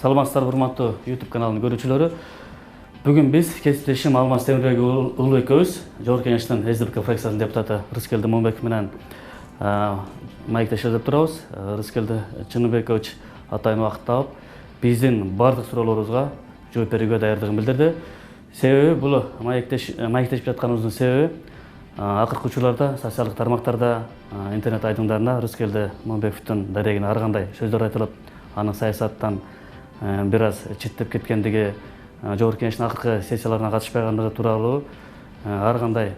Саламатсыздар, урматтуу YouTube каналынын көрүүчүлөрү. Бүгүн биз кесиптешим Алмаз Темирбек уулу экөөбүз Жогорку Кеңештин СДПК фракциясынын депутаты Р.Момбеков менен маектешип турабыз. Р.Чыныбекович атайын убакыт таап, биздин бардык суроолорубузга жооп берүүгө даярдыгын билдирди. Себеби бул маектешип жатканыбыздын себеби акыркы учурларда социалдык тармактарда, интернет айдыңдарында Р.Момбековдун дарегине ар кандай сөздөр айтылып, анын саясаттан бир аз четтеп кеткендиги, Жогорку Кеңештин акыркы сессияларына катышпагандыгы тууралуу ар кандай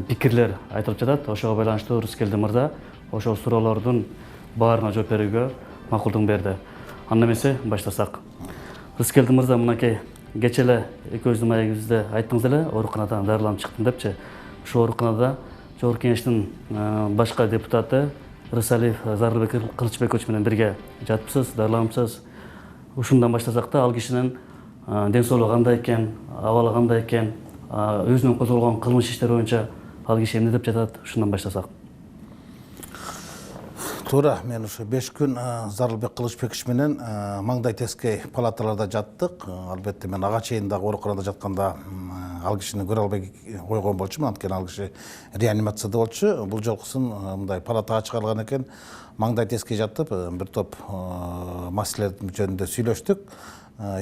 пикирлер айтылып жатат. Ошого байланыштуу Рыскелди мырза ошол суроолордун баарына жооп берүүгө макулдугун берди. Анда эмесе баштасак. Рыскелди мырза, мынакей кечээ эле экөөбүздүн маегибизде айттыңыз эле, ооруканадан дарыланып чыктым депчи. Ошол ооруканада Жогорку Кеңештин башка депутаты Рысалиев Кырчыбекович менен бирге жатыпсыз, дарыланыпсыз. Ушундан баштасак да, ал кишинин ден соолугу кандай экен, абалы кандай экен, өзүнүн козголгон кылмыш иштери боюнча ал киши эмне деп жатат? Ушундан баштасак. Туура, мен ушу 5 күн Зарылбек Кылычбекович менен маңдай тескей палаталарда жаттык. Албетте мен ага чейин дагы ооруканада жатканда ал кишини көрө албай койгон болчумун, анткени ал киши реанимацияда болчу. Бул жолкусун мындай палатага чыгарылган экен, маңдай тескей жатып, бир топ маселелер жөнүндө сүйлөштүк.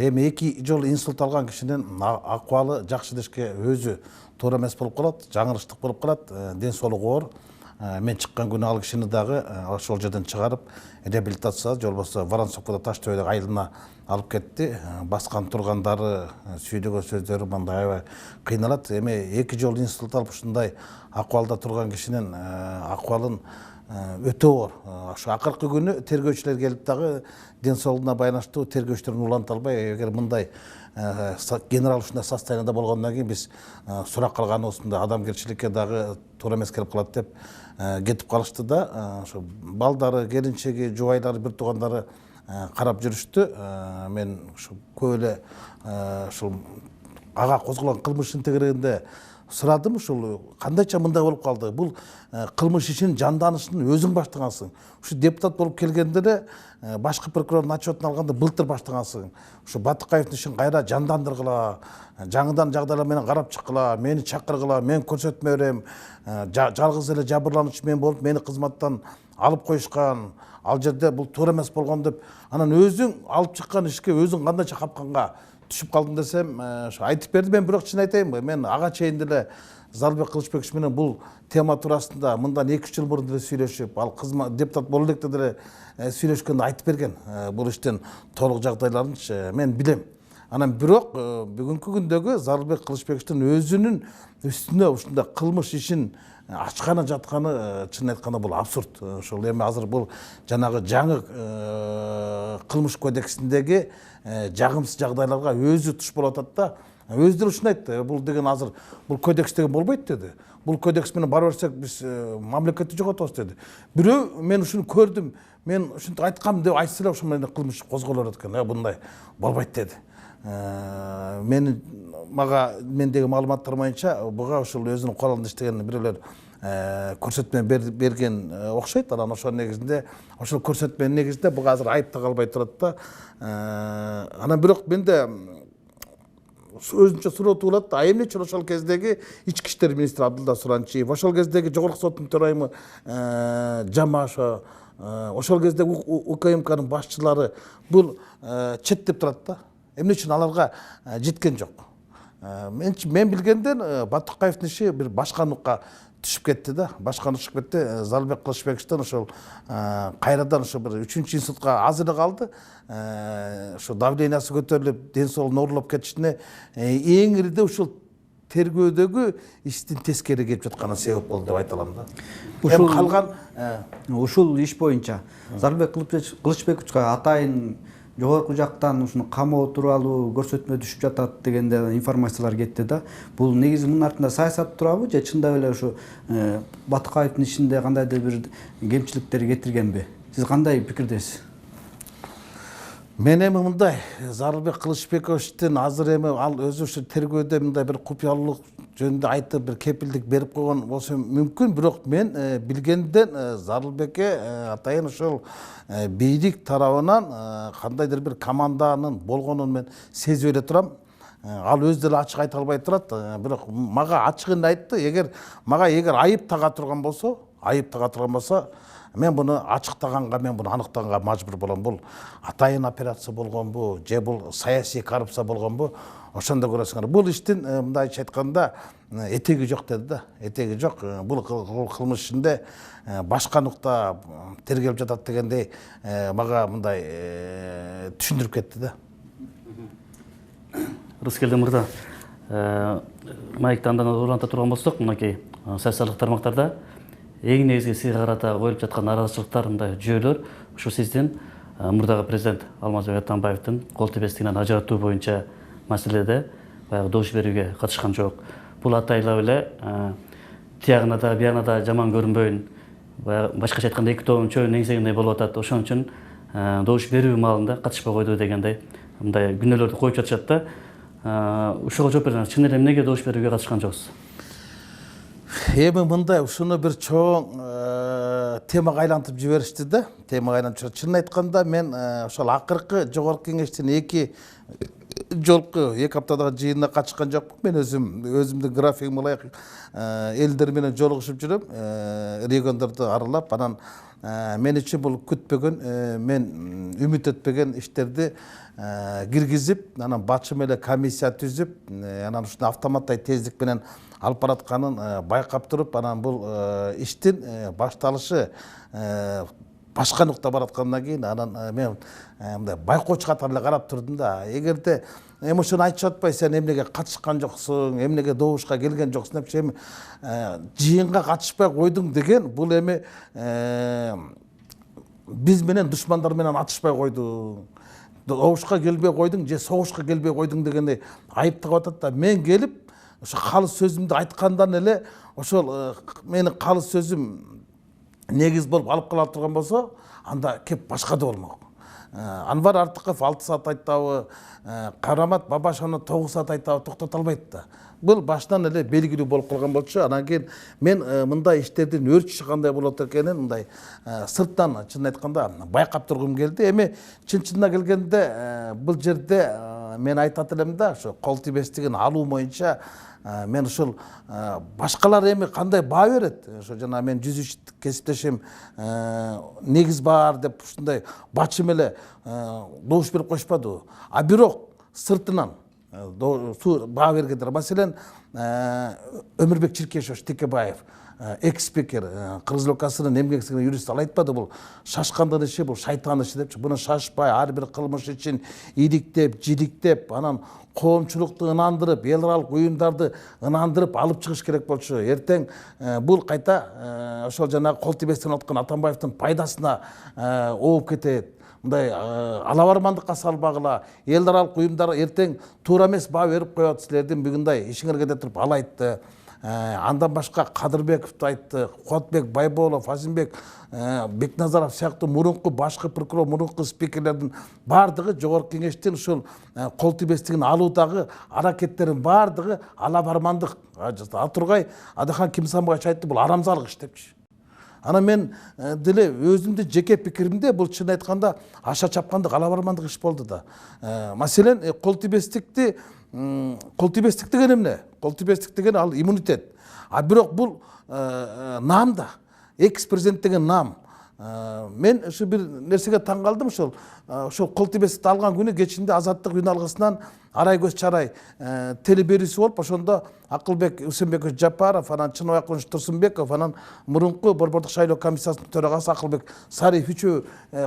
Эми 2 жолу инсульт алган кишинин акыбалы жакшы дешке өзү туура эмес болуп калат, жаңырыштык болуп калат, ден соолугу оор. Мен чыккан күнү ал кишини дагы ошол жерден чыгарып, реабилитация, же болбосо Воронцовкада Таштөбөдөгү айылына алып кетти. Баскан тургандары, сүйлөгөн сөздөрү мындай аябай кыйналат. Эми 2 жолу инсульт алып ушундай акыбалда турган кишинин акыбалын өтө оор. Ошо акыркы күнү тергөөчүлөр келип дагы ден соолугуна байланыштуу тергөөчтөрүн уланта албай, эгер мындай генерал ушундай состоянияда болгондон кийин биз сурак калганыбыз ушундай адамгерчиликке дагы туура эмес келип калат деп кетип калышты да. Ошо балдары, келинчеги, жубайлары, бир туугандары карап жүрүштү. Мен ушу көп эле ушул ага козголгон кылмыштын тегерегинде сурадым, ушул кандайча мындай болуп калды. Бул кылмыш ишин жанданышын өзүң баштагансың. Ушу депутат болуп келгенде эле башкы прокурордун отчетун алганда былтыр баштагансың. Ушу Батыкаевдин ишин кайра жандандыргыла, жаңыдан жагдайлар менен карап чыккыла, мени чакыргыла, мен көрсөтмө берем. Жалгыз эле жабырлануучу мен болуп, мени кызматтан алып коюшкан. Ал жерде бул туура эмес болгон деп, анан өзүң алып чыккан ишке өзүң кандайча капканга түшүп калдым десем, айтып берди. Мен бирок чын айтайынбы, мен ага чейин деле Зарылбек Кылычбекович менен бул тема туурасында мындан 2-3 жыл мурун деле сүйлөшүп, ал депутат боло электе деле сүйлөшкөндө айтып берген бул иштин толук жагдайларынчы мен билем. Анан бирок бүгүнкү күндөгү Зарылбек Кылычбековичтин өзүнүн үстүнө ушундай кылмыш ишин ачканы жатканы чын айтканда бул абсурд. Ошол эми азыр бул жанагы жаңы кылмыш кодексиндеги жагымсыз жагдайларга өзү туш болуп атат да. Өздөрү ушуну айтты. Бул деген азыр бул кодекс деген болбойт деди. Бул кодекс менен бара берсек биз мамлекетти жоготобуз деди. Бирөө мен ушуну көрдүм, мен ушинтип айткам деп айтса эле ошол менен кылмыш козголор экен. Мындай болбойт деди. Мендеги маалыматтар боюнча буга ушул өзүнүн куралында иштеген бирөөлөр көрсөтмө берген окшойт. Анан ошол негизинде, ошол көрсөтмөнүн негизинде буга азыр айып тагалбай турат да. Анан бирок менде өзүнчө суроо туулат да. Эмне үчүн ошол кездеги ички иштер министри Адыл Суранчиев, ошол кездеги жогорку соттун төрайымы Жамашев, ошол кездеги УКМКнын башчылары бул четтеп турат да. Эмне үчүн аларга жеткен жок? Мен билгенден Батыкаевдин иши бир башканыкка түшүп кетти да. Башканы түшүп кетти. Зарылбек Кылычбековичтен ошол кайрадан ошо бир 3-чү инсультка аз эле калды. Ошо давлениясы көтөрүлүп, ден соолугун оорлоп кетишине эң ириде ушул тергөөдөгү иштин тескери келип жатканы себеп болду деп айта алам да. Ушул калган ушул иш боюнча Зарылбек Кылычбековичке атайын жогорку жактан ушуну камоо тууралуу көрсөтмө түшүп жатат дегенде информациялар кетти да. Бул негизи мунун артында саясат турабы же чындап эле ушу Батыкаевдин ишинде кандайдыр бир кемчиликтер кетиргенби? Сиз кандай пикирдесиз? Мен эми мындай Зарылбек Кылычбековичтен азыр эми ал өзү ушу тергөөдө мындай бир купуялуулук жөнүндө айтып бир кепилдик берип койгон болсо мүмкүн, бирок мен билгенден Зарылбекке атайын ошол бийлик тарабынан кандайдыр бир команданын болгонун мен сезип эле турам. Ал өзү деле ачык айта албай турат, бирок мага ачыгын айтты. Эгер айып тага турган болсо, мен буну ачыктаганга, мен буну аныктаганга мажбур болом. Бул атайын операция болгонбу, же бул саясий коррупция болгонбу, ошондо көрөсүңөр. Бул иштин мындайча айтканда этеги жок деди да. Этеги жок. Бул кылмыш ишинде башка нукта тергелип жатат дегендей мага мындай түшүндүрүп кетти да. Рыскелди мырза, маекти андан уланта турган болсок, мынакей социалдык тармактарда эң негизги сизге карата коюлуп жаткан наразычылыктар, мындай жүйөлөр ушу сиздин мурдагы президент Алмазбек Атамбаевдин кол тепестигинен ажыратуу боюнча маселеде баягы добуш берүүгө катышкан жок. Бул атайлап эле тиягына да биягына да жаман көрүнбөйүн, башкача айтканда эки тоонун чөбүнүн эңсегиндей болуп атат, ошон үчүн добуш берүү маалында катышпай койду дегендей мындай күнөөлөрдү коюп жатышат да. Ушуга жооп бериңиз, чын эле эмнеге добуш берүүгө катышкан жоксуз? Эми мындай ушуну бир чоң темага айлантып жиберишти да. Чынын айтканда мен ошол акыркы жогорку кеңештин эки аптадагы жыйынына катышкан жокмун. Мен өзүмдүн графигиме ылайык элдер менен жолугушуп жүрөм, региондорду аралап, анан мен үчүн бул күтпөгөн, мен үмүт этпеген иштерди киргизип, анан башым эле комиссия түзүп, анан ушуну автоматтай тездик менен алып баратканын байкап туруп, анан бул иштин башталышы башка нукта бараткандан кийин анан мен мындай байкоочу катары эле карап турдум да. Эгерде эми ошону айтышып атпай, сен эмнеге катышкан жоксуң, эмнеге добушка келген жоксуң деп, эми жыйынга катышпай койдуң деген, бул эми биз менен душмандар менен атышпай койдуң, добушка келбей койдуң же согушка келбей койдуң дегендей айыптап атат да. Мен келип ошо калыс сөзүмдү айткандан эле ошол менин калыс сөзүм негиз болуп алып кала турган болсо, анда кеп башка да болмок. Анвар Артыков 6 саат айтабы, Карамат Бабашевна 9 саат айтабы, токтото албайт да. Бул башынан эле белгилүү болуп калган болчу. Анан кийин мен мындай иштердин өрчүшү кандай болот экенин мындай сырттан чын айтканда байкап тургум келди. Эми чын-чынына келгенде бул жерде мен айтат элем да, ошо кол тибестигин алуу боюнча мен ушул башкалар эми кандай баа берет? Ошо жана мен 103 кесиптешим негиз бар деп ушундай бачым эле добуш берип коюшпадыбы. А бирок сыртынан баа бергендер. Маселен, Өмүрбек Чиркешев Текебаев, экс-спикер, Кыргыз өлкөсүнүн эмгек сиңирген юрист, ал айтпады бул шашкандын иши, бул шайтан иши депчи. Буну шашпай, ар бир кылмыш үчүн иликтеп, жидиктеп, анан коомчулукту ынандырып, эл аралык уюмдарды ынандырып алып чыгыш керек болчу. Эртең бул кайта ошол жанагы кол тибестен аткан Атамбаевдин пайдасына ооп кетет. Мындай алабармандыкка салбагыла, эл аралык уюмдар эртең туура эмес баа берип коет, силердин бүгүндай ишиңерге деп туруп ал айтты. Андан башка Кадырбековду айтты, Куатбек Байболов, Азимбек Бекназаров сыяктуу мурунку башкы прокурор, мурунку спикерлердин бардыгы жогорку кеңештин ушул кол тибестигин алуудагы аракеттерин бардыгы алабармандык. Ал тургай Адахан Кимсанбаевич айтты, бул арамзалык иш депчи. Ана мен деле өзүмдүн жеке пикиримде бул чын айтканда аша чапкандык, алабармандык иш болду да. Маселен, кол тибестик деген эмне? Кол тибестик деген ал иммунитет. А бирок бул нам да. Экс-президент деген нам. Мен ушу бир нерсеге таң калдым, ошол кол тибестикти алган күнү кечинде Азаттык үн алгысынан Арай көз чарай телеберүүсү болуп, ошондо Акылбек Усенбекович Жапаров, анан Чыныбек Турсунбеков, анан мурунку Борбордук шайлоо комиссиясынын төрагасы Акылбек Сариев үчөө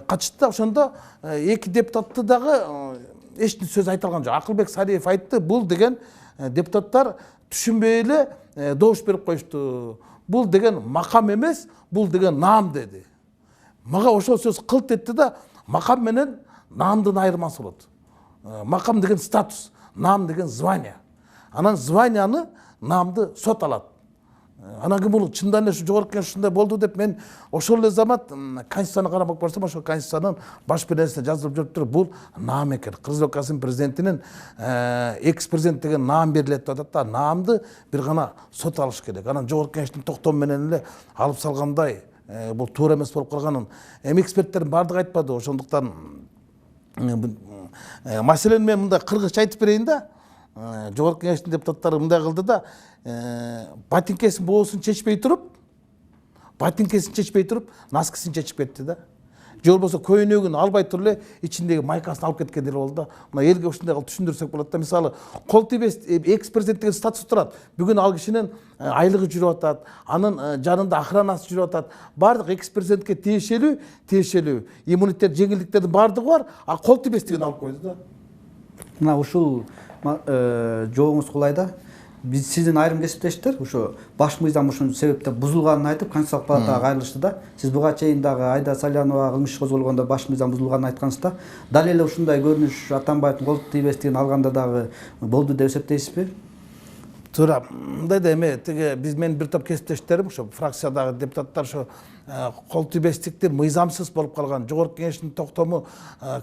катышты. Ошондо эки депутатты дагы эч сөз айта алган жок. Акылбек Сариев айтты, бул деген депутаттар түшүнбөй эле добуш берип коюшту. Бул деген макам эмес, бул деген наам деди. Мага ошол сөз кылт этти да, макам менен наамдын айырмасы болот. Макам деген статус, наам деген звание. Анан званияны, наамды сот алат. Анан кийин бул чындан эле ушу жогорку кеңеш ушундай болду деп мен ошол эле замат конституцияны карап барсам, ошол конституциянын баш беренесинде жазылып жүрүптүр, бул наам экен. Кыргыз Республикасынын президентинин экс президент деген наам берилет деп атат да, наамды бир гана сот алыш керек. Анан жогорку кеңештин токтому менен эле алып салгандай бул туура эмес болуп калганын эксперттердин баардыгы айтпады. Ошондуктан маселени мен мындай кыргызча айтып берейин да. Жогорку кеңештин депутаттары мындай кылды да, ботинкесин боосун чечпей туруп, носкисин чечип кетти да. Же болбосо көйнөгүн албай туруп эле ичиндеги майкасын алып кеткен деле болду да. Мына элге ушундай кылып түшүндүрсөк болот да. Мисалы, кол тийбес экс президент деген статус турат. Бүгүн ал кишинин айлыгы жүрүп атат, анын жанында охранасы жүрүп атат. Бардык экс президентке тиешелүү иммунитет, жеңилдиктердин бардыгы бар, а кол тийбестигин алып койду да. Мына ушул жооңуз кулай да. Биз сиздин айрым кесиптештер ошо баш мыйзам ушул себептен бузулганын айтып Конституциялык палатага кайрылышты да. Сиз буга чейин дагы Айда Салянова кылмыш иш козголгондо баш мыйзам бузулганын айткансыз да. Дал эле ушундай көрүнүш Атамбаевдин кол тийбестигин алганда дагы болду деп эсептейсизби? Туура. Мындай да эме тиги менин бир топ кесиптештерим ошо фракциядагы депутаттар ошо кол тийбестиктин мыйзамсыз болуп калган жогорку кеңештин токтому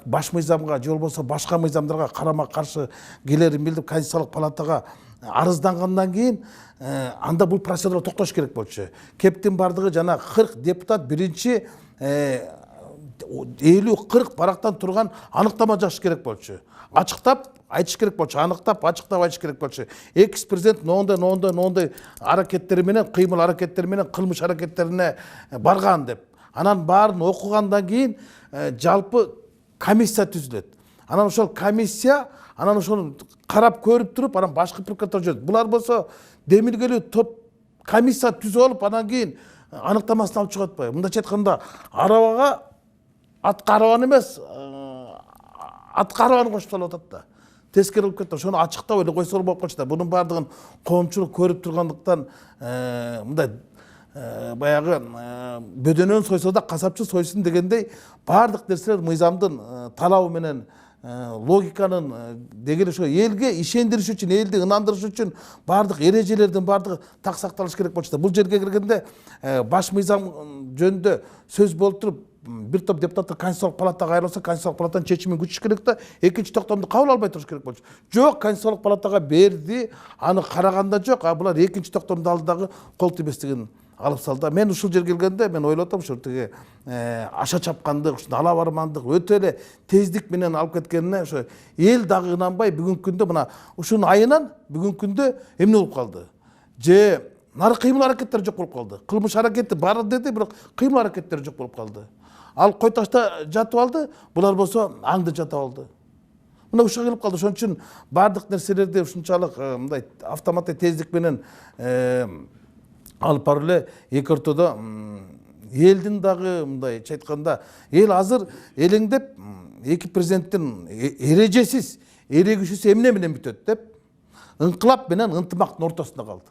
баш мыйзамга же болбосо башка мыйзамдарга карама каршы келерин билдирип Конституциялык палатага арыздангандан кийин анда бул процедура токтош керек болчу. Кептин бардыгы жана 40 депутат биринчи 50-40 барактан турган аныктама жазыш керек болчу. Ачыктап айтыш керек болчу, аныктап ачыктап айтыш керек болчу. Экс президент ноондай аракеттери менен, кыймыл аракеттери менен кылмыш аракеттерине барган деп. Анан баарын окугандан кийин жалпы комиссия түзүлөт. Анан ошол комиссия анан ошону карап көрүп туруп, анан башкы прокурор жүрөт. Булар болсо демилгелүү топ комиссия түзүп алып, анан кийин аныктамасын алып чыгып атпайбы. Мындайча айтканда, арабага атка арабаны эмес, атка арабаны кошуп салып атат да. Тескери кылып кетти. Ошону ачыктап эле койсо болуп калчу да. Бунун баардыгын коомчулук көрүп тургандыктан мындай баягы бөдөнөн сойсо да касапчы сойсун дегендей баардык нерселер мыйзамдын талабы менен логиканын деген ошо элге ишендириш үчүн, элди ынандырыш үчүн баардык эрежелердин баардыгы так сакталыш керек болчу да. Бул жерге киргенде баш мыйзам жөнүндө сөз болуп туруп, бир топ депутаттар Конституциялык палатага кайрылса, Конституциялык палатанын чечимин күтүш керек да, экинчи токтомду кабыл албай туруш керек болчу. Жок, Конституциялык палатага берди, аны караганда жок, а булар экинчи токтомду алды дагы кол тийбестигин алып салды. Мен ушул жерге келгенде мен ойлоп атам, ушул тиги аша чапкандык, ушул ала бармандык өтө эле тездик менен алып кеткенине ошо эл дагы ынанбай бүгүнкү күндө мына ушунун айынан бүгүнкү күндө эмне болуп калды? Же нары кыймыл аракеттер жок болуп калды. Кылмыш аракети бар деди, бирок кыймыл аракеттери жок болуп калды. Ал кой ташта жатып алды, булар болсо аңды жатып алды. Мына ушуга келип калды. Ошон үчүн баардык нерселерди ушунчалык мындай автоматтык тездик менен алып барып эле эки ортодо элдин дагы мындайча айтканда эл азыр элеңдеп эки президенттин эрежесиз, эрегишүүсү эмне менен бүтөт деп ыңкылап менен ынтымактын ортосунда калды.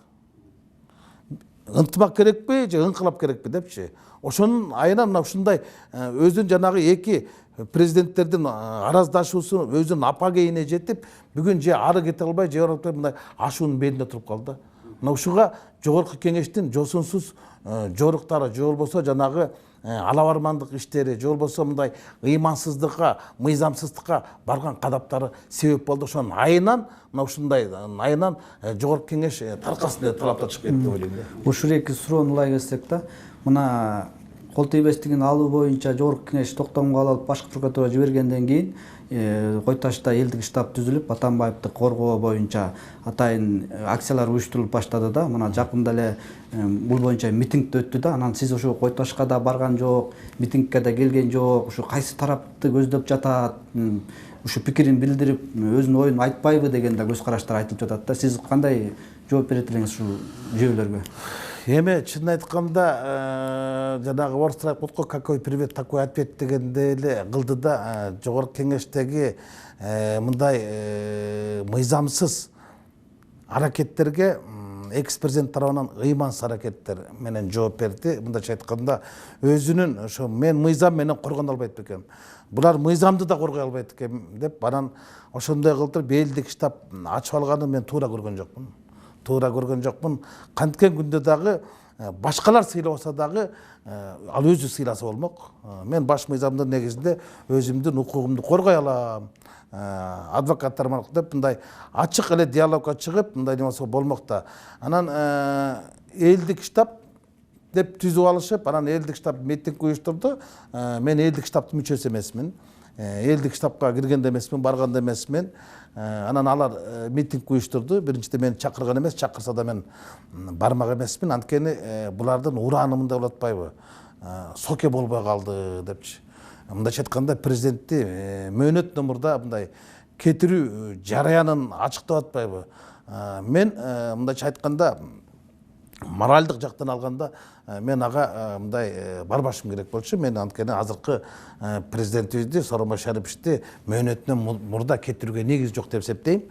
Ынтымак керекпи же ыңкылап керекпи депчи. Ошонун айынан мына ушундай өзүнүн жанагы эки президенттердин араздашуусу өзүнүн апа кейине жетип, бүгүн же ары кете албай, же мындай ашуунун бетинде туруп калды. Мына ушуга жогорку кеңештин жосунсуз жоруктары, же болбосо жанагы ала бармандык иштери, же болбосо мындай ыймансыздыкка, мыйзамсыздыкка барган кадаптары себеп болду. Ошонун айынан мына ушундай айынан жогорку кеңеш таркасын деп талаптар чыгып кетти деп ойлойм да. Ушул эки суроону улай келсек да, мына кол тийбестигин алуу боюнча жогорку кеңеш токтомго алып башкы прокуратурага жибергенден кийин кой ташта элдик штаб түзүлүп, Атамбаевди коргоо боюнча атайын акциялар уюштурулуп баштады да. Мына жакында эле бул боюнча митинг өттү да. Анан сиз ошо кой ташка да барган жок, митингке да келген жок, ушу кайсы тарапты көздөп жатат, ушу пикирин билдирип, өзүнүн оюн айтпайбы деген да көз караштар айтылып жатат да. Сиз кандай жооп берет элеңиз ушул жүйөлөргө? Эми чын айтканда жанагы орыстар айтып коет го, какой привет, такой ответ дегенде эле кылды да. Жогорку кеңештеги мындай мыйзамсыз аракеттерге экс президент тарабынан ыймансыз аракеттер менен жооп берди. Мындайча айтканда өзүнүн ошо мен мыйзам менен коргоно албайт бекем, булар мыйзамды да коргой албайт экен деп анан ошондой кылдырып элдик штаб ачып алганын мен туура көргөн жокмун. туура көргөн жокмун. Канткен күндө дагы башкалар сыйлабаса дагы ал өзү сыйласа болмок. Мен баш мыйзамдын негизинде өзүмдүн укугумду коргой алам. Адвокаттар деп мындай ачык эле диалогко чыгып, мындай немесе болмок да. Анан элдик штаб деп түзүп алышып, анан элдик штаб митинг уюштурду. Мен элдик штабтын мүчөсү эмесмин. Элдик штабка киргенде эмесмин, барганда эмесмин. Анан алар митинг уюштурду. Биринчиден мени чакырган эмес, чакырса да мен бармак эмесмин. Анткени булардын урааны мындай болуп атпайбы? Соке болбой калды депчи. Мындайча айтканда президентти мөөнөт номурда мындай кетирүү жараянын ачыктап атпайбы? Мен мындайча айтканда моральдык жактан алганда мен ага мындай барбашым керек болчу. Мен анткени азыркы президентибизди Сооронбай Шариповичти мөөнөтүнөн мурда кетирүүгө негиз жок деп эсептейм.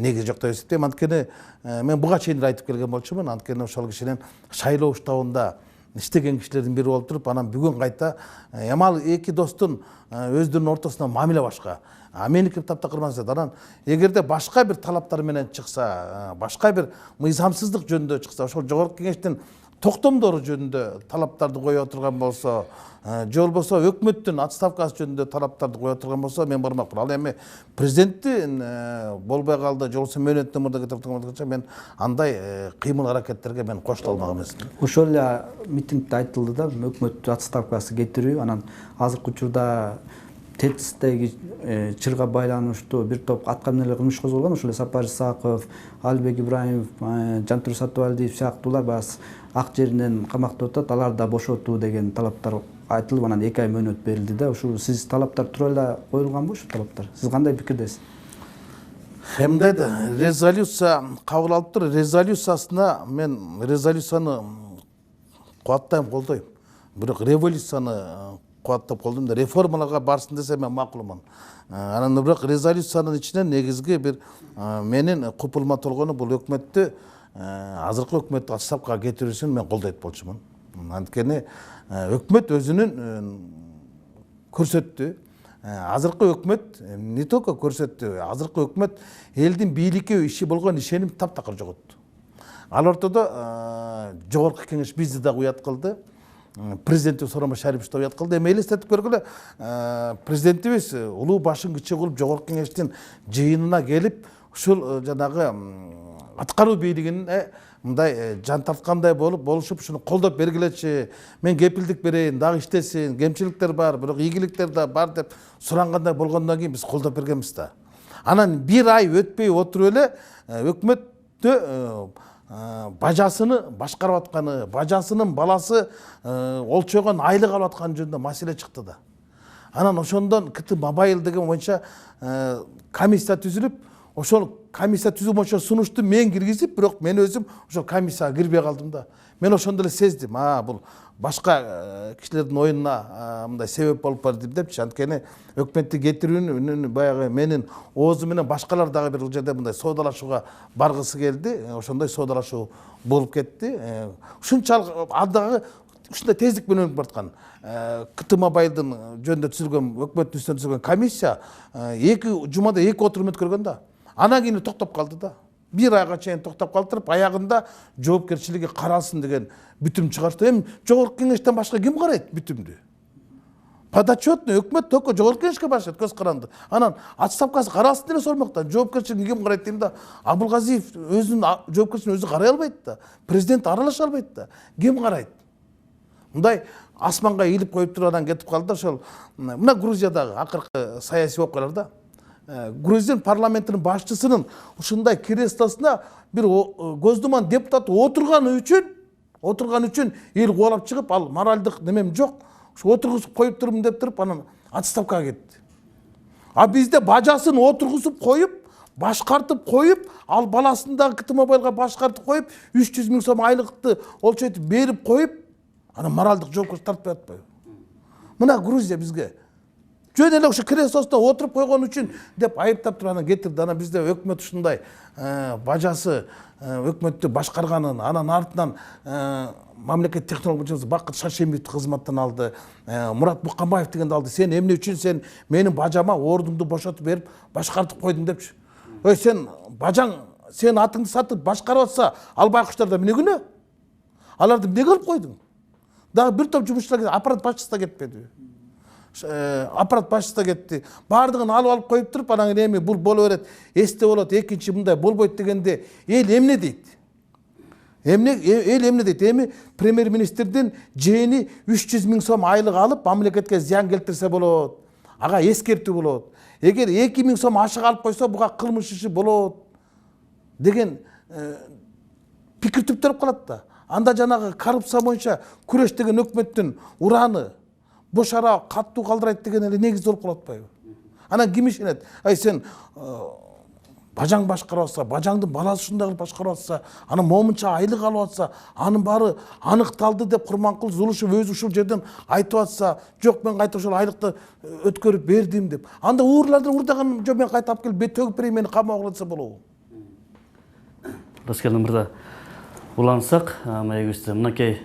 Негиз жок деп эсептейм. Анткени мен буга чейин айтып келген болчумун. Анткени ошол кишинин шайлоо штабында иштеген кишилердин бири болуп туруп, анан бүгүн кайта ямал эки достун өздөрүнүн ортосунда мамиле башка. Меники таптакырмаса, анан эгерде башка бир талаптар менен чыкса, башка бир мыйзамсыздык жөнүндө чыкса, ошол жогорку кеңештин токтомдору жөнүндө талаптарды кое отурган болсо, же болбосо өкмөттүн отставкасы жөнүндө талаптарды кое отурган болсо, мен бармакмын. Ал эми президенттин болбой калды, же болбосо мөөнөттүн мурда кетип турганча мен андай кыймыл аракеттерге мен кошула алмак эмесмин. Ошол эле митингде айтылды да, өкмөт отставкасы кетирүү, анан азыркы учурда ТЭЦтеги чырга байланыштуу бир топ атка эмнелер кылмыш козголгон. Ошол эле Сапар Исаков, Албек Ибраимов, Жантур Сатыбалдиев сыяктуулар баягы ак жеринен камакта отурат, аларды бошотуу деген талаптар айтылып, анан 2 ай мөөнөт берилди да. Ушул сиз талаптар тууралуу эле коюлганбы ушул талаптар? Сиз кандай пикирдесиз? Эмдейди? Резолюция кабыл алып тур. Резолюциясына мен резолюцияны кубаттайм, колдойм. Бирок революцияны кубаттап колдойм да, реформаларга барсын десе мен макулмун. Анан бирок резолюциянын ичинен негизги бир менин купулма болгону бул өкмөттү азыркы өкмөттү отставкага кетирүүсүн мен колдойт болчумун. Анткени өкмөт өзүнүн көрсөттү. Азыркы өкмөт не только көрсөттү, азыркы өкмөт элдин бийликке иши болгон ишеним таптакыр жоготту. Ал ортодо жогорку кеңеш бизди да уят кылды. Президенти Сооронбай Шарипович да уят кылды. Эми элестетип көргүлө, президентибиз улуу башын кичи кылып жогорку кеңештин жыйынына келип, ушул жанагы аткаруу бийлигин мындай жан тарткандай болушуп, ушуну колдоп бергилечи, мен кепилдик берейин, дагы иштесин, кемчиликтер бар, бирок ийгиликтер да бар деп сурангандай болгондон кийин биз колдоп бергенбиз да. Анан 1 ай өтпөй отуруп эле өкмөттө бажасыны башкарып атканы, бажасынын баласы олчойгон айлык алып атканы жөнүндө маселе чыкты да. Анан ошондон КТ-мобайл деген боюнча комиссия түзүлүп, ошол комиссия түзүү боюнча сунушту мен киргизип, бирок мен өзүм ошол комиссияга кирбей калдым да. Мен ошондо эле сездим, бул башка кишилердин оюнуна мындай себеп болуп барды депчи. Анткени өкмөттү кетирүүнүн баягы менин оозум менен башкалар дагы бир жерде мындай соодалашууга баргысы келди. Ошондой соодалашуу болуп кетти. Ушунчалык алдагы ушундай тездик менен өтүп бараткан КТ-мобайлдын жөнүндө түзүлгөн, өкмөттүн үстүнөн түзүлгөн комиссия 2 жумада 2 отурум өткөргөн да. Анан кийин токтоп калды да. 1 айга чейин токтоп калтырып, аягында жоопкерчилиги каралсын деген бүтүм чыгарышты. Эми жогорку кеңештен башка ким карайт бүтүмдү? Подотчетный өкмөт только жогорку кеңешке башат, көз каранды. Анан отставкасы каралсын деле сормокта. Жоопкерчилиги ким карайт дейм да. Абылгазиев өзүнүн жоопкерчилигин өзү карай албайт да. Президент аралаша албайт да. Ким карайт? Мындай асманга ийилип коюп туруп анан кетип калды. Ошол мына Грузиядагы акыркы саясий окуяларда Грузин парламентинин башчысынын ушундай креслосуна бир көздүман депутат отурганы үчүн эл кубалап чыгып, ал моралдык немем жок, ушу отургузуп коюп турмун деп туруп анан отставкага кетти. А бизде бажасын отургузуп коюп, башкартып коюп, ал баласын дагы КТ-мобайлга башкартып коюп, 300 000 сом айлыкты олчойтуп берип коюп, анан моралдык жоопкерчилик тартпай атпайбы? Мына Грузия бизге жөн эле ошо креслосуна отуруп койгон үчүн деп айыптап туруп анан кетирди. Анан бизде өкмөт ушундай бажасы өкмөттү башкарганын, анан артынан мамлекет технолог башчысы Бакыт Шашемиевди кызматтан алды, Мурат Букканбаев дегенди алды. Сен эмне үчүн сен менин бажама ордуңду бошотуп берип башкартып койдуң депчи. Ой, сен бажаң сен атыңды сатып башкарып атса, ал байкуштар да эмне күнөө? Аларды эмне кылып койдуң? Дагы бир топ жумушчулар аппарат башчысы да кетпедиби? Аппарат башчысы да кетти. Бардыгын алып коюп туруп, анан эми бул боло берет, эсте болот, экинчи мындай болбойт дегенде эл эмне дейт? Эл эмне дейт? Эми премьер-министрдин жээни 300 000 сом айлык алып, мамлекетке зыян келтирсе болот. Ага эскертүү болот. Эгер 2 000 сом ашык алып койсо, буга кылмыш иши болот деген пикир түптөрүп калат да. Анда жанагы коррупция боюнча күрөш деген өкмөттүн ураны бошара каттуу калдырайт деген эле негиз болуп калып атпайбы? Анан ким ишенет? Ай сен бажаң башкарып атса, бажаңдын баласы ушундай кылып башкарып атса, анан момунча айлык алып атса, анын баары аныкталды деп Курманкул Зулушев өзү ушул жерден айтып атса, жок мен кайта ошол айлыкты өткөрүп бердим деп. Анда уурlarдан урдаган жок мен кайта алып келип төгүп берейин, мени камауга алса болобу? Раскелдин мырза, улансак, маегибизде мынакей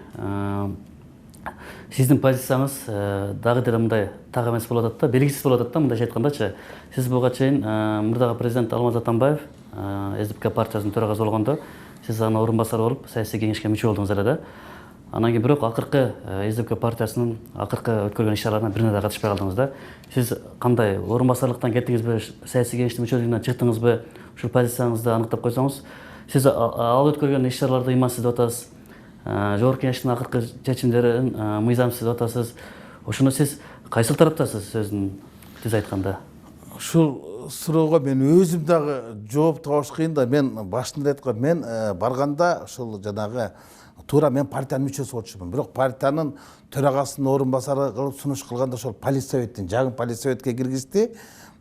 сиздин позицияңыз дагы деле мындай так эмес болуп атат да, белгисиз болуп атат да, мындайча айткандачы. Сиз буга чейин мурдагы президент Алмаз Атамбаев СДПК партиясынын төрагасы болгондо, сиз анын орун басары болуп саясий кеңешке мүчө болдуңуз эле да. Анан кийин бирок акыркы СДПК партиясынын акыркы өткөргөн иш-чараларына бирине да катышпай калдыңыз да. Сиз кандай орун басарлыктан кеттиңизби, саясий кеңештин мүчөлүгүнөн чыктыңызбы? Ушул позицияңызды аныктап койсоңуз. Сиз ал өткөргөн иш-чараларды ыймансыз деп атасыз. Жогорку кеңештин акыркы чечимдерин мыйзамсыз деп атасыз. Ошону сиз кайсыл тараптасыз сөзүн тез айтканда? Ушул суроого мен өзүм дагы жооп табыш кыйын да. Мен башында айткам, мен барганда ушул жанагы туура мен партиянын мүчөсү болчумун. Бирок партиянын төрагасынын орун басары кылып сунуш кылганда ошол полиция советтин жаңы полиция советке киргизди.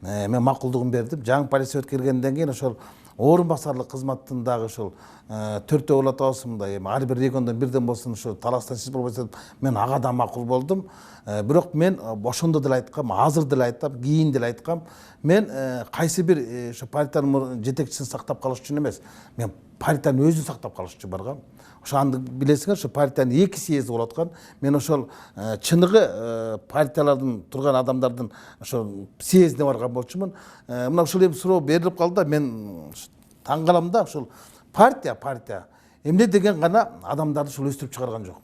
Мен макулдугун бердим. Жаңы полиция советке киргенден кийин ошол орун басарлык кызматтын дагы ушул 4 болот атабыз мындай, ар бир региондон бирден болсун, ушул таластан сиз болбойсо мен ага да макул болдум. Бирок мен ошондо деле айткам, азыр деле айтам, кийин деле айткам, мен кайсы бир ошо партиянын жетекчисин сактап калыш үчүн эмес, мен партиянын өзүн сактап калыш үчүн баргам. Ошону билесиңер, ошо партиянын 2 съезди болуп аткан. Мен ошол чыныгы партиялардын турган адамдардын ошо съездине барган болчумун. Мына ушул эми суроо берилип калды да, мен таң калам да, ушул партия эмне деген гана адамдарды ушул өстүрүп чыгарган жок.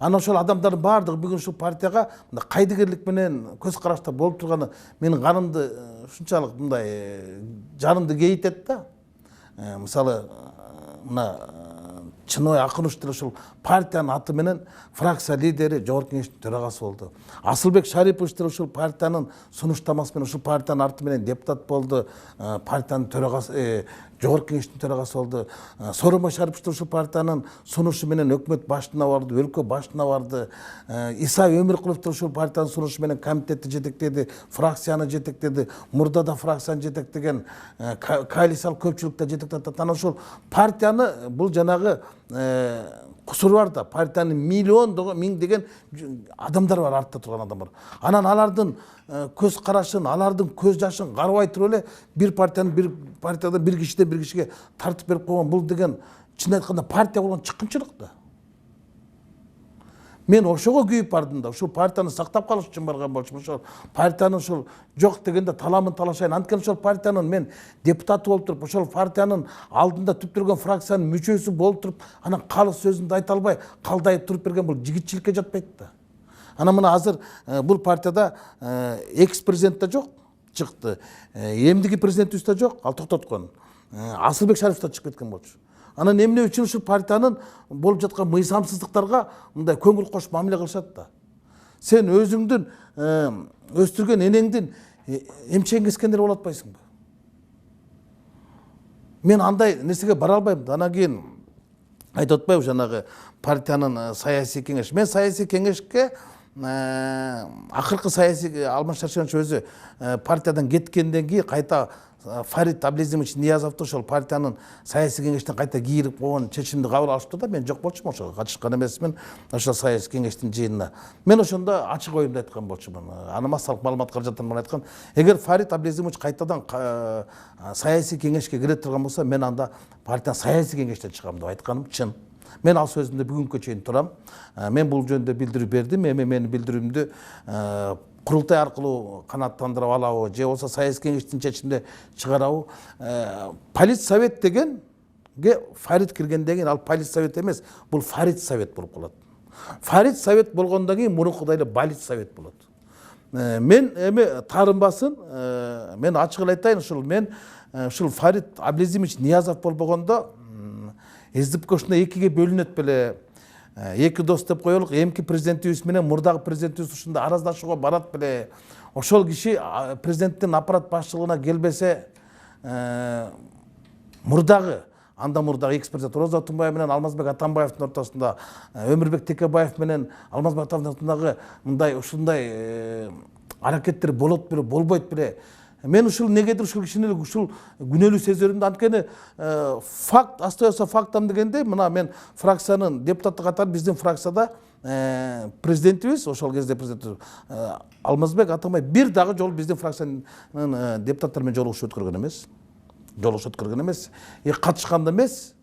Анан ошол адамдардын баардыгы бүгүн ушул партияга мындай кайдыгерлик менен көз карашта болуп турганы менин канымды ушунчалык мындай жанымды кейитет да. Мисалы мына Чыной Акынуш деле ушул партиянын аты менен фракция лидери, жогорку кеңештин төрагасы болду. Асылбек Шарипович деле ушул партиянын сунуштамасы менен ушул партиянын аты менен депутат болду. Партиянын төрагасы, жогорку кеңештин төрагасы болду. Соромой Шарипович деле ушул партиянын сунушу менен өкмөт башына барды, өлкө башына барды. Иса Өмүркулов деле ушул партиянын сунушу менен комитетти жетектеди, фракцияны жетектеди, мурда да фракцияны жетектеген, коалициялык көпчүлүктө жетектеди. Анан ушул партияны бул жанагы кусуру бар да, партиянын миңдеген адамдар бар, артта турган адамдар. Анан алардын көз карашын, алардын көз жашын карабай туруп эле бир партиядан бир кишиден бир кишиге тартып берип койгон, бул деген чын айтканда партия болгон чыккынчылык да. Мен ошого күйүп бардым да, ушул партияны сактап калыш үчүн барган болчумун. Ошол партиянын ушул жок дегенде таламын талашайын. Анткени ошол партиянын мен депутаты болуп туруп, ошол партиянын алдында түптөргөн фракциянын мүчөсү болуп туруп, анан калыс сөзүмдү айта албай калдайып туруп берген бул жигитчиликке жатпайт да. Анан мына азыр бул партияда экс-президент да жок, чыкты. Эмдиги президентибиз да жок, ал токтоткон. Асылбек Шарипович да чыгып кеткен болчу. Анан эмне үчүн ушул партиянын болуп жаткан мыйзамсыздыктарга мындай көңүл кош мамиле кылышат да. Сен өзүңдүн өстүргөн энеңдин эмчегин кескендер болуп атпайсыңбы? Мен андай нерсеге бара албайм да. Анан кийин айтып атпайбы жанагы партиянын саясий кеңеш. Мен саясий кеңешке акыркы саясий Алмаз Шаршенович өзү партиядан кеткенден кийин кайта Фарид Аблезимович Ниязовду ошол партиянын саясий кеңештен кайта кийирип койгон чечимди кабыл алышты да. Мен жок болчумун, ошого катышкан эмесмин ошол саясий кеңештин жыйынына. Мен ошондо ачык оюмду айткан болчумун. Аны массалык маалымат каражаттан айткан. Эгер Фарид Аблезимович кайтадан саясий кеңешке кире турган болсо, мен анда партиянын саясий кеңештен чыгам деп айтканым чын. Мен ал сөзүмдө бүгүнкү чейин турам. Мен бул жөнүндө билдирүү бердим. Эми менин билдирүүмдү курултай аркылуу канааттандырып алабы же болбосо саясий кеңештин чечиминде чыгарабы? Полиция совет деген Фарид киргенден кийин ал политсовет эмес, бул Фарид совет болуп калат. Фарид совет болгондон кийин мурункудай эле балит совет болот. Мен эми таарынбасын, мен ачык эле айтайын, ушул Фарид Аблезимович Ниязов болбогондо СДП ушундай экиге бөлүнөт беле. Эки дос деп коелук, эмки президентибиз менен мурдагы президентибиз ушундай араздашууга барат беле. Ошол киши президенттин аппарат башчылыгына келбесе, анда мурдагы экс-президент Роза Тунбаева менен Алмазбек Атамбаевдин ортосунда, Өмүрбек Текебаев менен Алмазбек Атамбаевдин ортосундагы ушундай аракеттер болот беле, болбойт беле. Мен ушул негедир ушул кишини ушул күнөөлүү сезөрүмдү, анткени факт остается фактом дегенде, мына мен фракциянын депутаты катары биздин фракцияда президентибиз, ошол кезде президент Алмазбек Атамбаев бир дагы жолу биздин фракциянын депутаттары менен жолугушуп өткөргөн эмес, катышкан да эмес,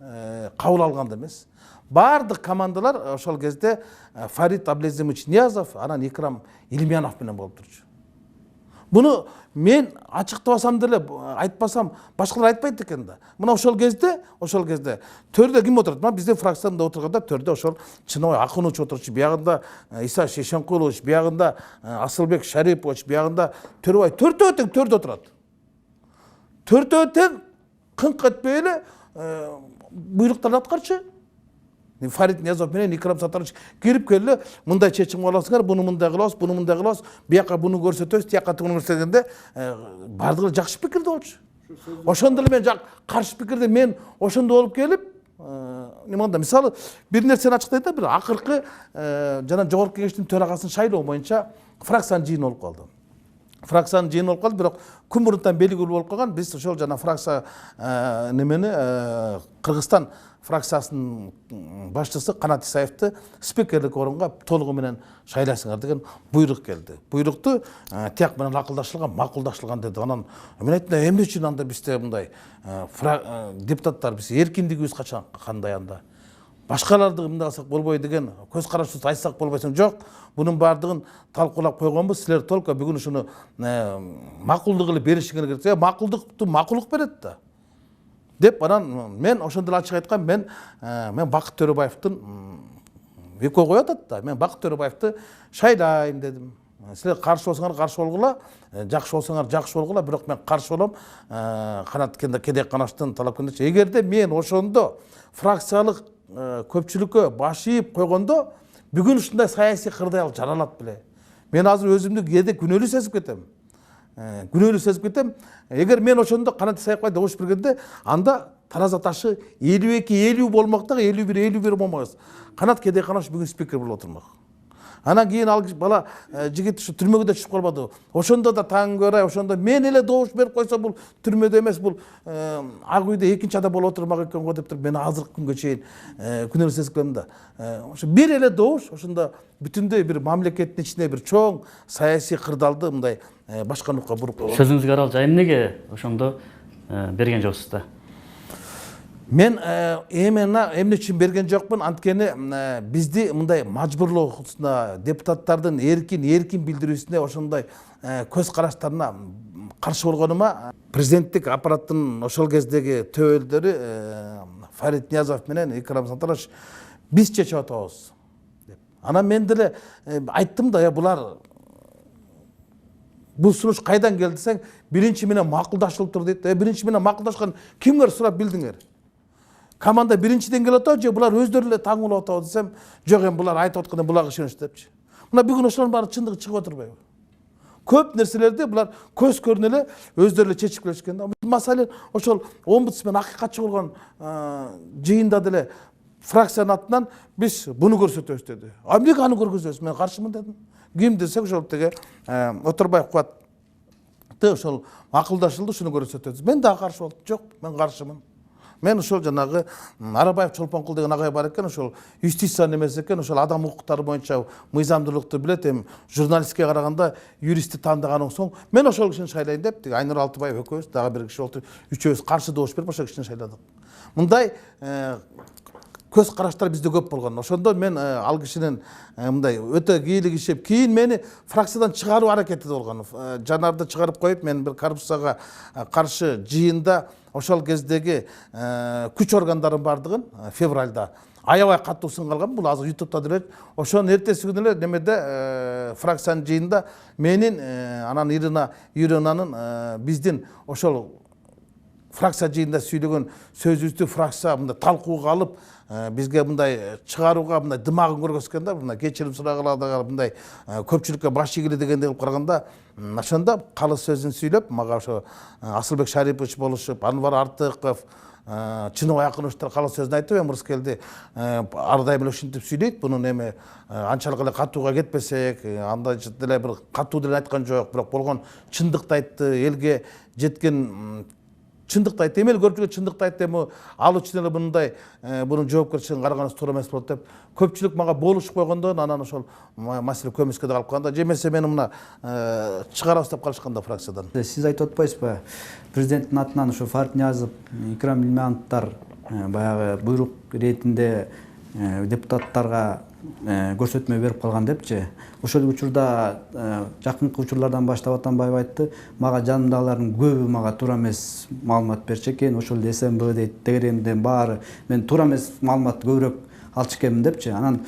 кабыл алган да эмес. Бардык командалар ошол кезде Фарид Аблезимович Ниязов, анан Икрам Илимянов менен болуп турчу. Буну мен ачыктабасам деле, айтпасам башкалар айтпайт экен да. Мына ошол кезде төрдө ким отурат? Мына биздин фракциямда отурганда төрдө ошол Чынобай Акунович отурчу, биягында Иса Шешенкулович, биягында Асылбек Шарипович, биягында Төрөбай, төртөө тең төрдө отурат. Төртөө тең кыңк этпей эле буйруктарды аткарчы. Фарид Ниязов менен Икрам Сатарович кирип келе, мындай чечим аласыңар, буну мындай кылабыз, бияка буну көрсөтөбүз, тияка туну көрсөткөндө бардыгы жакшы пикирде болчу. Ошондо эле мен каршы пикирде мен ошондо болуп келип, неманда мисалы бир нерсени ачыктайт да, бир акыркы жана жогорку кеңештин төрагасын шайлоо боюнча фракциянын жыйыны болуп калды. Бирок күн мурунтан белгилүү болуп калган, биз ошол жана фракция Кыргызстан фракциясынын башчысы Канат Исаевди спикерлик орунга толугу менен шайлайсыңар деген буйрук келди. Буйрукту тияк менен макулдашылган деди. Анан мен айттым, эмне үчүн анда бизде мындай депутаттар, биз эркиндигибиз кандай анда? Башкаларды мындай кылсак болбойт деген көз карашыбызды айтсак болбойсуң? Жок, бунун бардыгын талкуулап койгонбуз. Силер только бүгүн ушуну макулдук эле беришиңер керек. Макулдукту макулдук берет да. Деп анан мен ошондо ачык айткам, мен Бакыт Төрөбаевдин экөө коет да. Мен Бакыт Төрөбаевди шайлайм дедим. Силер каршы болсоңар каршы болгула, жакшы болсоңар жакшы болгула, бирок мен каршы болом. Канат Кедек Канаштын талап кенде, эгерде мен ошондо фракциялык көпчүлүккө баш ийип койгондо, бүгүн ушундай Саясий Кырдаал жаралат беле. Мен азыр өзүмдү кээде күнөөлүү сезип кетем. Эгер мен ошондо Канат Исаевге добуш бергенде, анда тараза ташы 52-50 болмок да, 51-51 болмок. Канат Кедек Канаш бүгүн спикер болуп отурмак. Анан кийин ал бала жигит ушу түрмөгө да түшүп калбады. Ошондо да таң көрөй, ошондо мен эле добуш берип койсо, бул түрмөдө эмес, бул ак үйдө экинчи адам болуп отурмак экен го деп туруп, мен азыркы күнгө чейин күнөөлүү сезип келем да. Ошо бир эле добуш ошондо бүтүндөй бир мамлекеттин ичинде бир чоң саясий кырдаалды мындай башкарууга буруп койгон. Сөзүңүзгө аралчы эмнеге ошондо берген жоксуз да? Мен эмне үчүн берген жокмун, анткени бизди мындай мажбурлоосуна, депутаттардын эркин билдирүүсүнө, ошондой көз караштарына каршы болгонума президенттик аппараттын ошол кездеги төбөлдөрү Фарид Ниязов менен Икрам Сатарович биз чечип атабыз деп. Анан мен деле айттым да, булар бул сунуш кайдан келди десең, биринчи менен макулдашылыптыр дейт. Биринчи менен макулдашкан кимдер сурап билдиңер? Команда биринчиден келип атабы же булар өздөрү эле таңуулап атабы десем, жок, эми булар айтып атканда булагы ишенич депчи. Мына бүгүн ошонун баары чындыгы чыгып отурбайбы? Көп нерселерди булар көз көрүнө эле өздөрү эле чечип келишкен да. Маселен ошол омбудсмен акыйкатчы болгон жыйында деле фракциянын атынан биз буну көрсөтөбүз деди. Эмнеге аны көргөзөбүз? Мен каршымын дедим. Ким десек ошол теге Отурбаев Кубатты ошол макулдашылды, ушуну көрсөтөбүз. Мен дагы каршы болдум. Жок, мен каршымын. Мен ошол жанагы Арабаев Чолпонкул деген агай бар экен, ошол юстиция немесе экен, ошол адам укуктары боюнча мыйзамдуулукту билет, эми журналистке караганда юристти тандагандан соң мен ошол кишини шайлайын деп, тиги Айнур Алтыбаев экөөбүз, дагы бир киши болду, үчөөбүз каршы добуш берип ошол кишини шайладык. Мындай көз караштар бизде көп болгон. Ошондо мен ал кишинин мындай өтө кийлик ишеп, кийин мени фракциядан чыгаруу аракети болгон. Жанарды чыгарып коюп, мен бир коррупцияга каршы жыйында ошол кездеги күч органдарын бардыгын февральда аябай катуу сын калган. Бул азыр ютубта деле. Ошонун эртеси күнү эле немеде фракциянын жыйында менин анан Иринанын биздин ошол фракция жыйында сүйлөгөн сөзүбүздү фракция мындай талкууга алып, бизге мындай чыгарууга мындай дымагын көргөзгөн да, мындай кечирим сурагыла мындай көпчүлүккө баш ийгиле дегендей кылып караганда, ошондо калыс сөзүн сүйлөп, мага ошо Асылбек Шарипович болушуп, Анвар Артыков, Чыныбай Акыновичтер калыс сөзүн айтып, мырс келди, ар дайым эле ушинтип сүйлөйт, бунун эми анчалык эле катууга кетпесек, андай деле бир катуу деле айткан жок, бирок болгон чындыкты айтты, элге жеткен чындыкты айтты, эмел көпчүлүк чындыкты айтты, эми ал үчүн эле мындай бунун жоопкерчилигин караганыбыз туура эмес болот деп көпчүлүк мага болушуп койгондон анан ошол маселе көмүскө да калып калганда, же эмесе мени мына чыгарабыз деп калышканда фракциядан. Сиз айтып атпайсызбы, президенттин атынан ушу Фартниязов, Икрам Илмановдор баягы буйрук иретинде депутаттарга көрсөтмө берип калган депчи. Ошол учурда жакынкы учурлардан баштап Атамбаев айтты, мага жанымдагылардын көбү мага туура эмес маалымат берчү экен, ошол СМБ дейт, дегеремден баары мен туура эмес маалымат көбүрөөк алчу экенмин депчи. Анан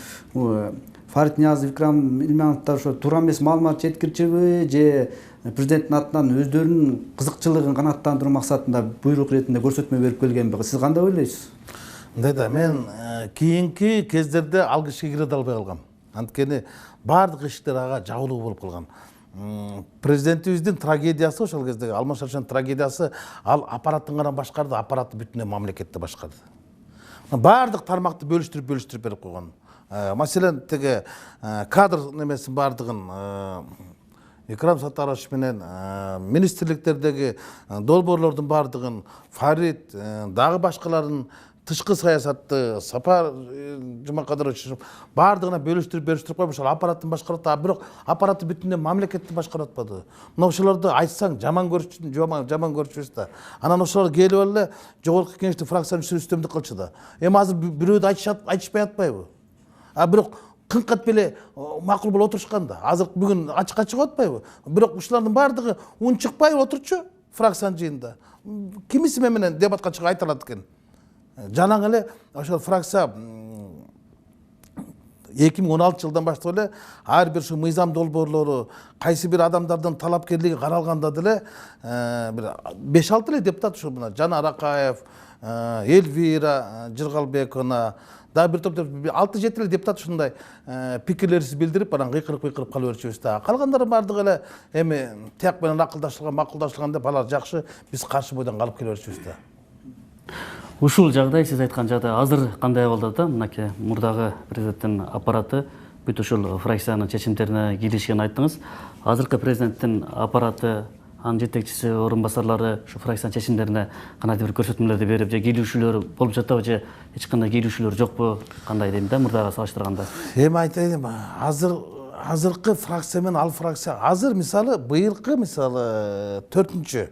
Фартниязов, Икрам Илмановдор ошо туура эмес маалымат жеткирчүбү же президенттин атынан өздөрүнүн кызыкчылыгын канааттандыруу максатында буйрук иретинде көрсөтмө берип келгенби? Сиз кандай ойлойсуз? Мындай да, мен кийинки кездерде ал кишиге кире албай калгам. Анткени баардык иштер ага жабылуу болуп калган. Президентибиздин трагедиясы ошол кездеги Алмаз Шаршенин трагедиясы, ал аппараттын гана башкарды, аппаратты бүтүнөй мамлекетти башкарды. Баардык тармакты бөлүштүрүп берип койгон. Маселен, теге кадр немесин баардыгын Икрам Саттарович менен министрликтердеги долбоорлордун баардыгын Фарид, дагы башкаларын тышкы саясатты Сапар Жумакадырович баардыгына бөлүштүрүп коюп ошол аппараттын башкарат, бирок аппаратты бүтүнөй мамлекетти башкара атпады. Мына ошолорду айтсаң жаман көрчүбүз да. Анан ошолор келип эле жогорку кеңештин фракциянын үстөмдүк кылчу да. Эми азыр бирөөдү айтышпай атпайбы? Бирок кынкат беле макул болуп отурушкан да. Азыр бүгүн ачыкка чыгып атпайбы? Бирок ушулардын баардыгы унчукпай отурчу фракциянын жыйында. Кимиси менен дебатка чыгып айта алат экен. Жанаң эле ошол фракция 2016 жылдан баштап эле ар бир ушу мыйзам долбоорлору, кайсы бир адамдардын талапкерлиги каралганда деле бир 5-6 эле депутат ушу мына Жанар Акаев, Эльвира Жыргалбековна, да бир топ 6-7 эле депутат ушундай пикирлерин билдирип, анан кыйкырып кала берчүбүз да. Калгандары баардыгы эле эми тияк менен макулдашылган деп алар жакшы, биз каршы бойдон калып келе берчүбүз да. Ушул жагдай, сиз айткан жагдай азыр кандай абалда да? Мынакей мурдагы президенттин аппараты бүт ушул фракциянын чечимдерине кийлишкенин айттыңыз. Азыркы президенттин аппараты, анын жетекчиси, орун басарлары ушу фракциянын чечимдерине кандайдыр бир көрсөтмөлөрдү берип, же кийлүүчүлөр болуп жатабы, же эч кандай кийлүүчүлөр жокпу? Кандай дейм да, мурдага салыштырганда? Эми айтайын, азыркы фракция менен ал фракция, азыр мисалы быйылкы мисалы 4-чү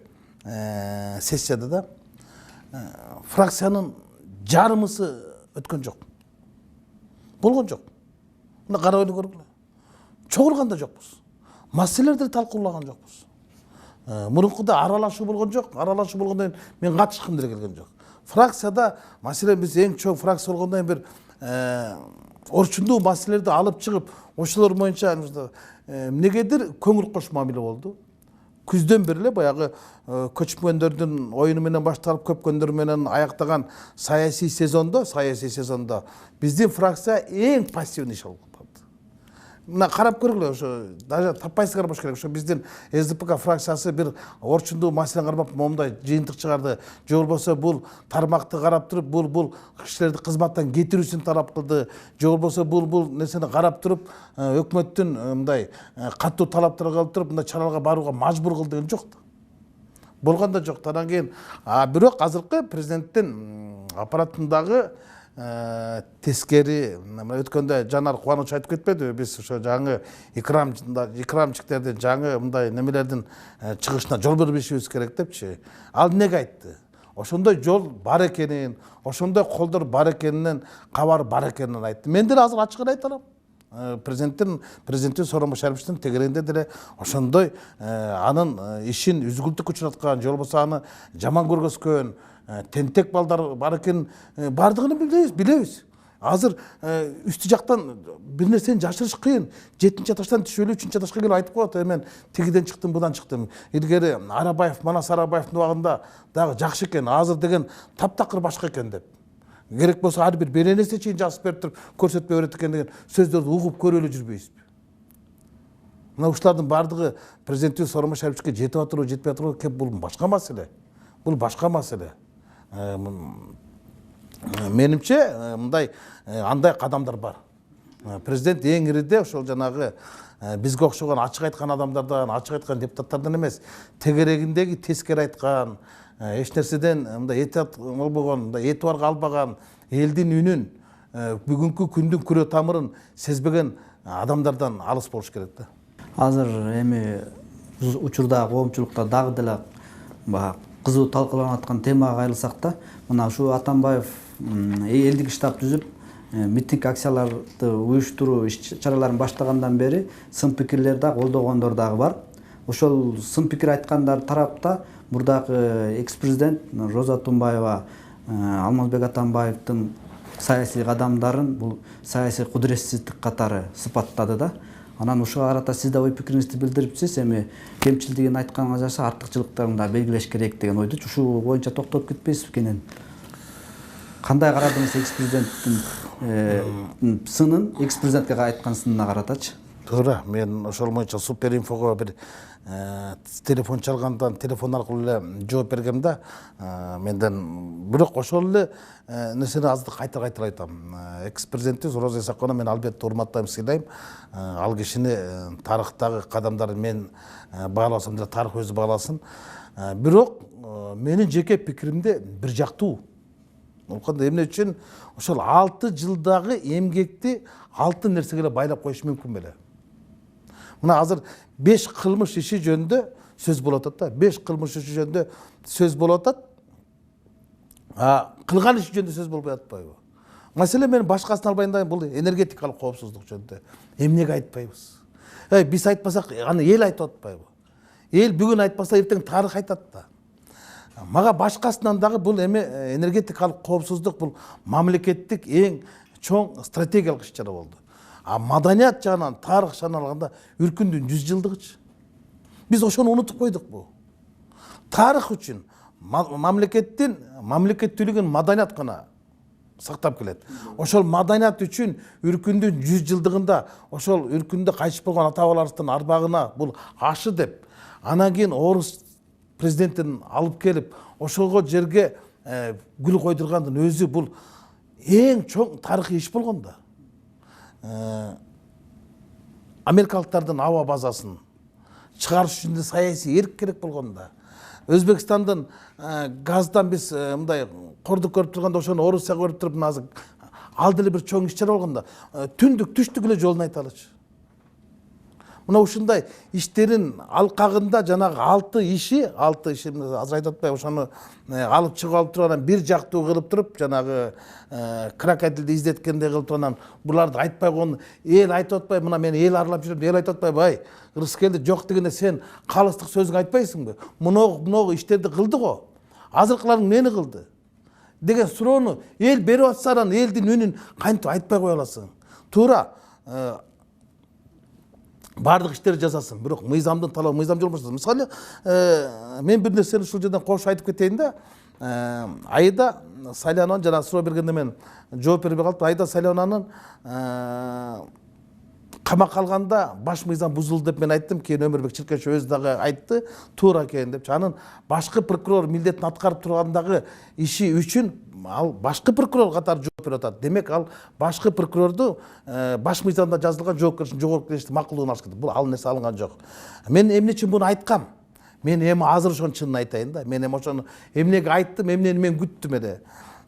сессияда да фракциянын жарымысы өткөн жок. Болгон жок. Мына карап эле көргүлө. Чогулган да жокпуз. Маселелерди талкуулаган жокпуз. Мурункуда аралашуу болгон жок. Аралашуу болгондон кийин мен катышкым деле келген жок. Фракцияда маселен биз эң чоң фракция болгондон кийин бир орчундуу маселелерди алып чыгып, ошолор боюнча эмнегедир көңүл кош мамиле болду. Күздөн бери эле баягы көчмөндөрдүн оюну менен башталып, көпкөндөр менен аяктаган саясий сезондо биздин фракция эң пассивный иш алып калды. Мына карап көргүлө, ошо даже таппайсыздар болуш керек. Ошо биздин СДПК фракциясы бир орчундуу маселени карап момундай жыйынтык чыгарды. Же болбосо бул тармакты карап туруп, бул кишилерди кызматтан кетирүүсүн талап кылды. Же болбосо бул нерсени карап туруп, өкмөттүн мындай катуу талаптарга калып туруп, мындай чараларга барууга мажбур кылды деген жок да. Болгон да жок. Анан кийин бирок азыркы президенттин аппаратындагы тескери, өткөндө Жанар Кубанович айтып кетпедиби, биз ошо жаңы икрамчиктердин жаңы мындай немелердин чыгышына жол бербешибиз керек депчи. Ал эмнеге айтты? ошондой жол бар экенин, ошондой колдор бар экенинен кабар бар экенин айтты. Мен деле азыр ачык айта алам. Президенттин Сооронбай Шариповичтин тегерегинде деле ошондой анын ишин үзгүлтүккө учураткан, же болбосо аны жаман көргөзгөн, тентек балдар бар экенин бардыгын билебиз. Азыр үстү жактан бир нерсени жашырыш кыйын. 7-этаждан түшөлү 3-этажга келип айтып коет, мен тигиден чыктым, будан чыктым. Илгери Арабаев, Манас Арабаевдин убагында дагы жакшы экен, азыр деген таптакыр башка экен деп. Керек болсо ар бир беренесе чейин жазып берип туруп көрсөтпөй берет экен деген сөздөрдү угуп көрөлү жүрбөйсүзбү? Мына ушулардын бардыгы президенттин Сооронбай Шариповичке жетип атырбы, жетпей атырбы, бул башка маселе. Бул башка маселе. Менимче мындай андай кадамдар бар. Президент эң ириде ошол жанагы бизге окшогон ачык айткан адамдардан, ачык айткан депутаттардан эмес, тегерегиндеги тескери айткан, эч нерседен мындай этият болбогон, мындай этибарга албаган, элдин үнүн, бүгүнкү күндүн күрө тамырын сезбеген адамдардан алыс болуш керек да. Азыр эми учурда коомчулукта дагы деле кызуу талкууланып аткан темага кайрылсак да, мына ушу Атамбаев элдик штаб түзүп, митинг акцияларды уюштуруу иш-чараларын баштагандан бери сын пикирлер да колдогондор дагы бар. Ошол сын пикир айткандар тарапта мурдагы экс-президент Роза Тумбаева Алмазбек Атамбаевдин саясий кадамдарын бул саясий кудуретсиздик катары сыпаттады да. Анан ушуга карата сиз да ой пикириңизди билдириптсиз. Эми кемчилдигин айтканга жакшы артыкчылыктарын да белгилеш керек деген ойду. Ушул боюнча токтолуп кетпейсизби кенен? Кандай карадыңыз экс-президенттин сынын, экс-президентке айткан сынына каратачы? Туура, мен ошол боюнча супер инфого бир телефон чалгандан телефон аркылуу эле жооп бергем да, менден бирок ошол эле нерсени азыр кайта айтам. Экс-президенттин Роза Исаковна мен албетте урматтайм, сыйлайм. Ал кишини тарыхтагы кадамдарын мен бааласам деле тарых өзү бааласын. Бирок менин жеке пикиримде бир жактуу. Эмне үчүн ошол 6 жылдагы эмгекти 6 нерсеге эле байлап коюш мүмкүн беле. Мына азыр 5 кылмыш иши жөнүндө сөз болуп атат да. 5 кылмыш иши жөнүндө сөз болуп атат. Кылган иш жөнүндө сөз болбой атпайбы? Маселе мен башкасын албайын да, бул энергетикалык коопсуздук жөнүндө. Эмнеге айтпайбыз? Биз айтпасак, аны эл айтып атпайбы? Эл бүгүн айтпаса, эртең тарых айтат да. Мага башкасынан дагы бул эми энергетикалык коопсуздук бул мамлекеттик эң чоң стратегиялык иш-чара болду. Маданият жагынан, тарых жагынан алганда үркүндүн 100 жылдыгычы. Биз ошону унутуп койдукпу? Тарых үчүн мамлекеттүүлүгүн маданият гана сактап келет. Ошол маданият үчүн үркүндүн 100 жылдыгында ошол үркүндө кайтыш болгон ата-бабаларыбыздын арбагына бул ашы деп, анан кийин орус президентин алып келип, ошого жерге гүл койдургандын өзү бул эң чоң тарыхый иш болгон да. Америкалыктардын аба базасын чыгарыш үчүн саясий эрк керек болгон да. Өзбекстандын газдан биз мындай кордук көрүп турганда ошону Орусияга көрүп туруп азыр ал деле бир чоң иш-чара болгондо түндүк түштүк эле жолун айта алачы. Мына ушундай иштерин алкагында жанагы 6 иши азыр айтып атпайбы, ошону алып чыгып алып турган бир жактуу кылып туруп, жанагы крокодилди издеткендей кылып турган буларды айтпай койгон, эл айтып атпайбы, мына мен эл аралап жүрөм, эл айтып атпайбы, ай, Рыскелди жок дегенде сен калыстык сөзүң айтпайсыңбы? Муногу иштерди кылды го. Азыркыларың эмнени кылды? Деген суроону эл берип атса, анан элдин үнүн кантип айтпай кое аласың? Туура, бардык иштерди жазасың, бирок мыйзамдын талабы мыйзам жолбошсун. Мисалы, мен бир нерсени ушул жерден кошуп айтып кетейин да. Айда Сайлананын жана суроо бергенде мен жооп бербей калып, Айда Сайлананын камакка алганда баш мыйзам бузулду деп мен айттым. Кийин Өмүрбек Чиркешев өзү дагы айтты, туура экен деп. Анын башкы прокурор милдетин аткарып тургандагы иши үчүн ал башкы прокурор катары жооп берип атат. Демек ал башкы прокурорду баш мыйзамда жазылган жоопкерчиликтин жогорку кеңештин макулдугун алыш керек. Бул ал нерсе алынган жок. Мен эмне үчүн буну айткам? Мен эми азыр ошонун чынын айтайын да. Мен эми ошону эмнеге айттым, эмнени мен күттүм эле.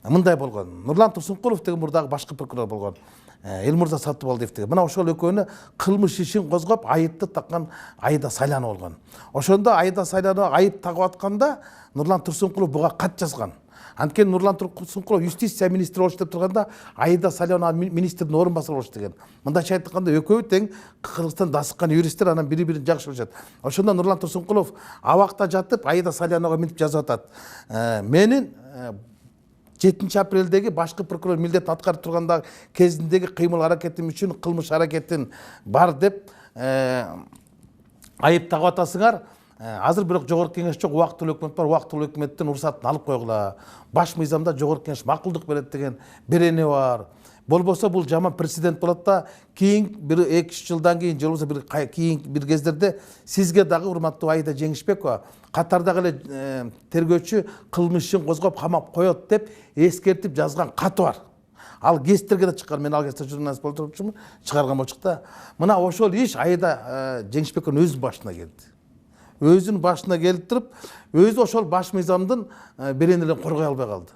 Мындай болгон. Нурлан Турсункулов деген мурдагы башкы прокурор болгон. Элмурза Саттыбалдиев деген. Мына ошол экөөнү кылмыш ишин козгоп, айыпты таккан Айда Сайланова болгон. Ошондо Айда Сайланова айып тагып атканда Нурлан Турсункулов буга кат жазган. Анткени Нурлан Турсункулов юстиция министри болуш деп турганда Аида Салянова министрдин орун басары болуш деген. Мындайча айтканда экөө тең Кыргызстан дасыккан юристтер, анан бири-бирин жакшы билишет. Ошондо Нурлан Турсункулов абакта жатып Аида Саляновага минип жазып атат. Менин 7 апрелдеги башкы прокурор милдетин аткарып турганда кезиндеги кыймыл аракетим үчүн кылмыш аракетин бар деп айып тагып атасыңар. Азыр бирок жогорку кеңеш жок, убактылуу өкмөт бар, убактылуу өкмөттүн уруксатын алып койгула. Баш мыйзамда жогорку кеңеш макулдук берет деген берени бар. Болбосо бул жаман прецедент болот да, кийин бир 2-3 жылдан кийин, же болбосо бир кездерде сизге дагы урматтуу Аида Жеңишбекова катардагы эле тергөөчү кылмышын козгоп камап коет деп эскертип жазган каты бар. Ал гезиттерге да чыккан, мен ал кезде журналист болуп турчумун, чыгарган болчук да. Мына ошол иш Аида Жеңишбекованын өзүнүн башына келди. Өзүнүн башына келип туруп, өзү ошол баш мыйзамдын беренелерин коргой албай калды.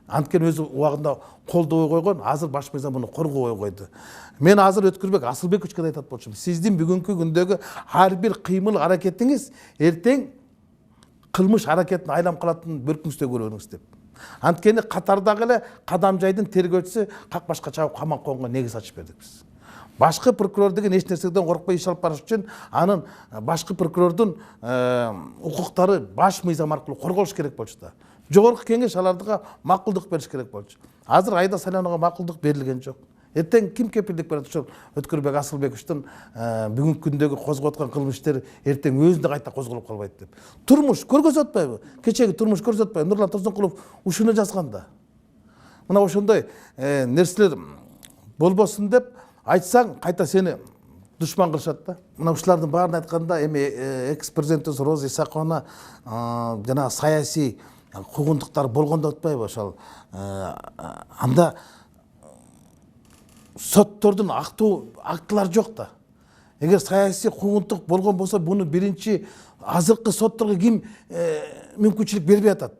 Анткени өзү убагында колдобой койгон, азыр баш мыйзам муну коргобой койду. Мен азыр Өткүрбек Асылбековичке да айтат болчумун. Сиздин бүгүнкү күндөгү ар бир кыймыл аракетиңиз эртең кылмыш аракетин айланып калатын бөлкүңүздө көрөңүз деп. Анткени катардагы эле Кадам жайдын тергөөчүсү какбашка чабып камап койгонго негиз ачып бердик биз. Башкы прокурор деген эч нерседен коркпой иш алып барыш үчүн анын башкы прокурордун укуктары баш мыйзам аркылуу корголуш керек болчу да. Жогорку кеңеш алардыга макулдук бериш керек болчу. Азыр Аида Саляновага макулдук берилген жок. Эртең ким кепилдик берет ошол Өткүрбек Асылбековичтин бүгүнкү күндөгү козгоп аткан кылмыш иштери эртең өзүндө кайта козголуп калбайт деп. Турмуш көргөзүп атпайбы? Кечеги турмуш көрсөтүп атпайбы? Нурлан Турсункулов ушуну жазган да. Мына ошондой нерселер болбосун деп айтсаң кайта сени душман кылышат да. Мына ушулардын баарын айтканда эми экс-президентибиз Роза Исаковна жана саясий куугунтуктар болгондо атпайбы ошол анда соттордун актуу актылары жок да. Эгер саясий куугунтук болгон болсо буну биринчи азыркы сотторго ким мүмкүнчүлүк бербей атат?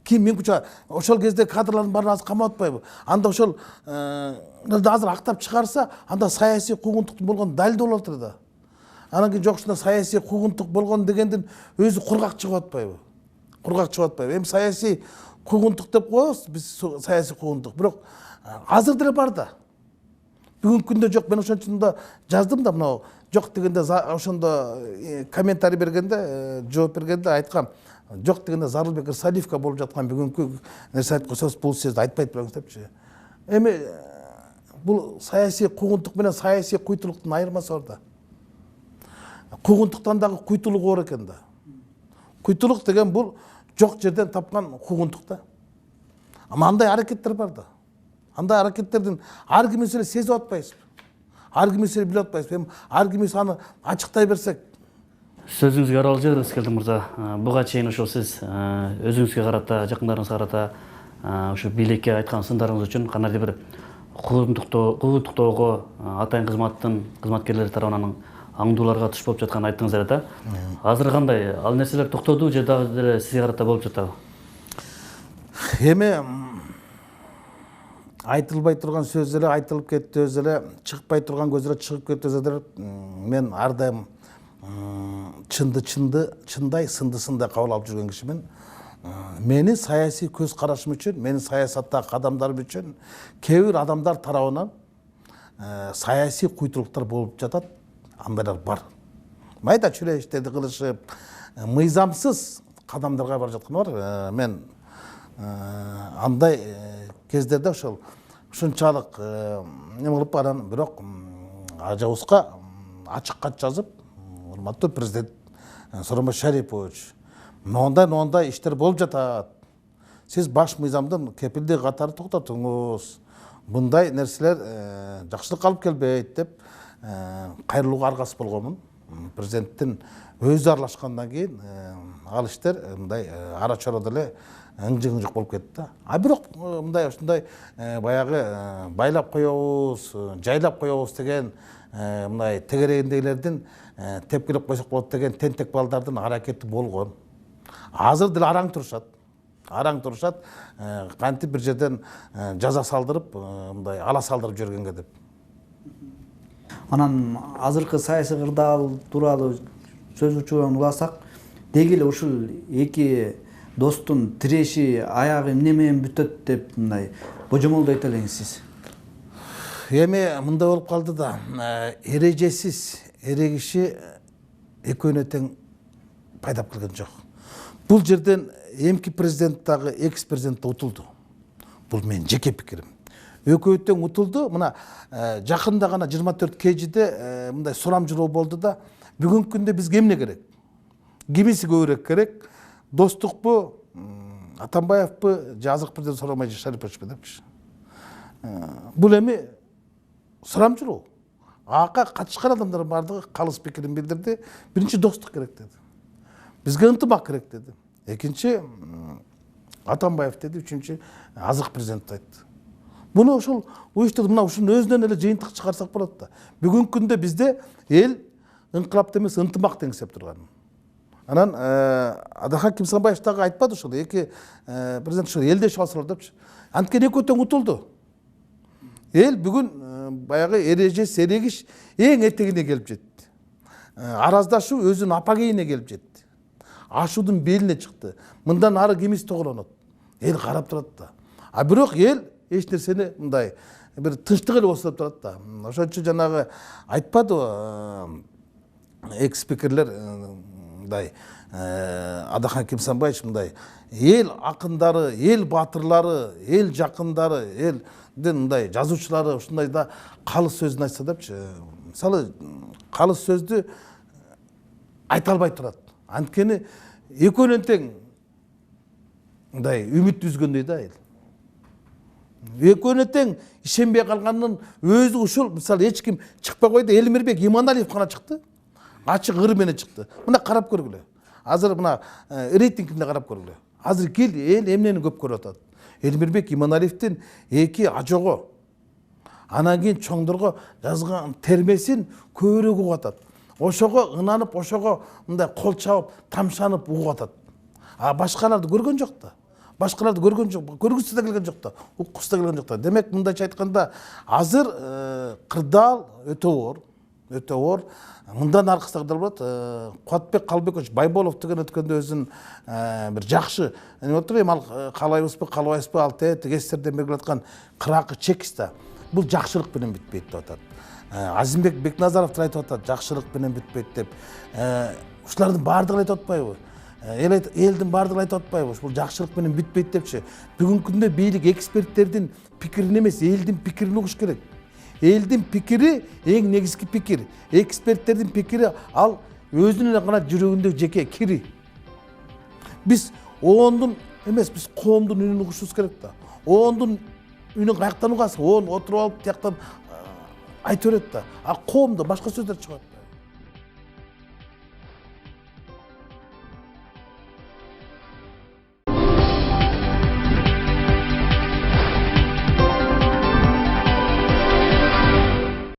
Ким мүмкүнчүлүк? Ошол кезде кадрлардын баарын азыр камап атпайбы? Анда ошол азыр актап чыгарса, анда саясий куугунтуктун болгон далилдөө болот эле да. Анан кийин жок ушунда саясий куугунтук болгон дегендин өзү кургак чыгып атпайбы? Кургак чыгып атпайбы? Эми саясий куугунтук деп коебуз, биз саясий куугунтук. Бирок азыр деле бар да. Бүгүнкү күндө жок. Мен ошон да жаздым да, мына жок дегенде ошондо комментарий бергенде, жооп бергенде айткам. Жок дегенде Зарылбек Ырсалиевге болуп жаткан бүгүнкү нерсе айтып койсоңуз, бул сөздү айтпайт белеңиз депчи. Эми бул саясий куугунтук менен саясий куйтулуктун айырмасы бар да. Куугунтуктан дагы куйтулук бар экен да. Куйтулук деген бул жок жерден тапкан куугунтук да. Ама андай аракеттер бар да. Андай аракеттердин ар кимиси эле сезип атпайсызбы? Ар кимиси эле билип атпайсызбы? Эми ар кимиси аны ачыктай берсек. Сөзүңүзгө аралуу жер Эскелди мырза. Буга чейин ошол сиз өзүңүзгө карата, жакындарыңызга карата ушу бийликке айткан сындарыңыз үчүн кандайдыр бир куугунтуктоого атайын кызматтын кызматкерлери тарабынан аңдууларга туш болуп жатканын айттыңыздар да. Азыр кандай? Ал нерселер токтоду же дагы деле сизге карата болуп жатабы? Эми айтылбай турган сөз эле айтылып кетти, өз эле чыкпай турган көз эле чыгып кетти, өз эле. Мен ар дайым чынды чындай, сынды сындай кабыл алып жүргөн кишимин. Менин саясий көз карашым үчүн, менин саясаттагы кадамдарым үчүн кээ бир адамдар тарабынан саясий куйтулуктар болуп жатат, андайлар бар. Майда чүрө иштерди кылышып, мыйзамсыз кадамдарга барып жаткан бар. Мен андай кездерде ушунчалык эме кылып барам, бирок ажабызга ачык кат жазып, урматтуу президент Сооронбай Шарипович, мондай иштер болуп жатат. Сиз баш мыйзамдын кепилдиги катары токтотуңуз. Мындай нерселер жакшылыкка алып келбейт деп кайрылууга аргасыз болгонмун. Президенттин өзү аралашкандан кийин ал иштер мындай ара чора деле ыңжык болуп кетти. А бирок ушундай баягы байлап коебуз, жайлап коебуз деген мындай тегерегиндегилердин тепкилеп койсок болот деген тентек балдардын аракети болгон. Азыр деле араң турушат, кантип бир жерден жаза салдырып, мындай ала салдырып жүргөнгө деп. Анан азыркы Саясий Кырдаал тууралуу сөз учурун уласак, деги эле ушул эки достун тиреши аягы эмне менен бүтөт деп мындай божомолдойт элеңиз сиз? Эми мындай болуп калды да, эрежесиз эрегиши экөөнө тең пайдап келген жок. Бул жерден эмки президент дагы экс президент да утулду. Бул менин жеке пикирим. Экөө тең утулду. Мына жакында гана 24 кежиде мындай сурамжылоо болду да, бүгүнкү күндө бизге эмне керек? Кимиси көбүрөөк керек? Достукпу, Атамбаевпы, жазыкпы деп сурамай Шариповичпи депчи. Бул эми сурамжылоо. Ага катышкан адамдар бардыгы калыс пикирин билдирди. Биринчи достук керек деди. Бизге ынтымак керек деди. Экинчи Атамбаев деди, үчүнчү азык президент айтты. Буну ошол уюштурду, мына ушунун өзүнөн эле жыйынтык чыгарсак болот да. Бүгүнкү күндө бизде эл ынкылап эмес, ынтымак деңсеп турган. Анан Адахак Кимсанбаев дагы айтпады ошол, эки президент ошол элдеш алсалар депчи. Анткени экөө тең утулду. Эл бүгүн баягы эрежес, эрегиш эң этегине келип жетти. Араздашуу өзүнүн апагейине келип жетти. Ашуудун белине чыкты. Мындан ары кимиси тогулонот. Эл карап турат да. А бирок эл эч нерсени мындай бир тынчтык эле болсо деп турат да. Ошон үчүн жанагы айтпады экс спикерлер мындай Адахак Кимсанбаевич мындай эл акындары, эл баатырлары, эл жакындары, элдин мындай жазуучулары ушундай да калыс сөзүн айтса депчи. Мисалы калыс сөздү айта албай турат. Анткени экөөнөн тең мындай үмүт үзгөндөй да эл. Экөөнө тең ишенбей калганын өзү ушул, мисалы эч ким чыкпай койду, Элмирбек Иманалиев гана чыкты. Ачык ыр менен чыкты. Мына карап көргүлө. Азыр мына рейтингине карап көргүлө. Азыр эл эмнени көп көрүп атат? Элмирбек Иманалиевдин эки ажого, анан кийин чоңдорго жазган термесин көбүрөөк угуп атат. Ошого ынанып, ошого мындай кол чабып, тамшанып угуп атат. А башкаларды көргөн жок да. Башкаларды көргөн жок, көргүсү да келген жок да, уккусу да келген жок да. Демек мындайча айтканда, азыр Кырдаал өтө оор. Мындан аркысы да болот. Кубатбек Калбекович Байболов деген өткөндө өзүн бир жакшы, эме отур эми ал каалайбызбы, каалабайбызбы, ал тегестерден бергиле аткан кыракы чекиста. Бул жакшылык менен бүтпөйт деп атат. Азимбек Бекназаровдор айтып атат, жакшылык менен бүтпөйт деп. Ушулардын баардыгын айтып атпайбы? Элдин баардыгын айтып атпайбы? Бул жакшылык менен бүтпөйт депчи. Бүгүнкү күндө бийлик эксперттердин пикирин эмес, элдин пикирин угуш керек. Элдин пикири эң негизги пикир. Эксперттердин пикири ал өзүнүн гана жүрөгүндө жеке кири. Биз оондун эмес, биз коомдун үнүн угушубуз керек да. Оондун үнүн каяктан угасың? Оон отуруп алып тияктан айтып берет да. А коомдо башка сөздөр чыгат.